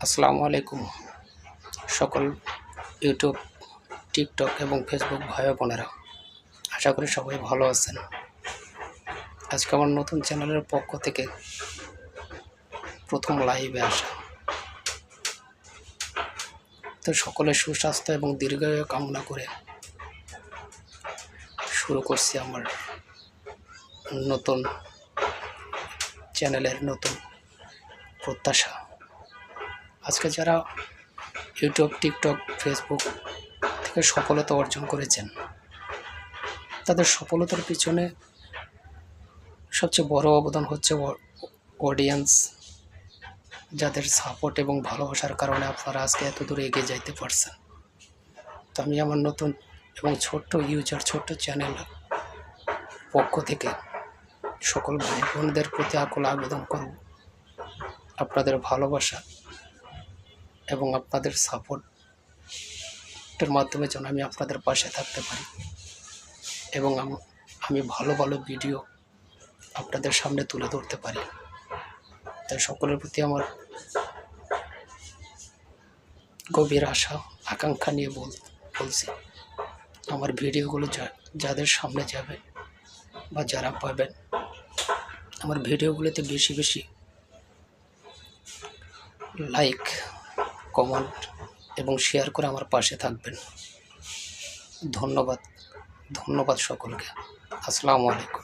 আসসালামু আলাইকুম সকল ইউটিউব, টিকটক এবং ফেসবুক ভাই বোনেরা, আশা করি সবাই ভালো আছেন। আজকে আমার নতুন চ্যানেলের পক্ষ থেকে প্রথম লাইভে আসা। তো সকলের সুস্বাস্থ্য এবং দীর্ঘায়ু কামনা করে শুরু করছি আমার নতুন চ্যানেলের নতুন প্রত্যাশা। আজকে যারা ইউটিউব, টিকটক, ফেসবুক থেকে সফলতা অর্জন করেছেন, তাদের সফলতার পিছনে সবচেয়ে বড় অবদান হচ্ছে অডিয়েন্স, যাদের সাপোর্ট এবং ভালোবাসার কারণে আপনারা আজকে এত দূরে এগিয়ে যাইতে পারছেন। তো আমি আমার নতুন এবং ছোট্ট চ্যানেল পক্ষ থেকে সকল ভাই বোনদের প্রতি আকুল আবেদন করব, আপনাদের ভালোবাসা এবং আপনাদের সাপোর্টের মাধ্যমে যেন আমি আপনাদের পাশে থাকতে পারি এবং আমি ভালো ভালো ভিডিও আপনাদের সামনে তুলে ধরতে পারি। তাই সকলের প্রতি আমার গভীর আশা আকাঙ্ক্ষা নিয়ে বলছি, আমার ভিডিওগুলো যাদের সামনে যাবে বা যারা পাবেন, আমার ভিডিওগুলোতে বেশি বেশি লাইক, কমেন্ট এবং শেয়ার করে আমার পাশে থাকবেন। ধন্যবাদ সকলকে। আসসালামু আলাইকুম।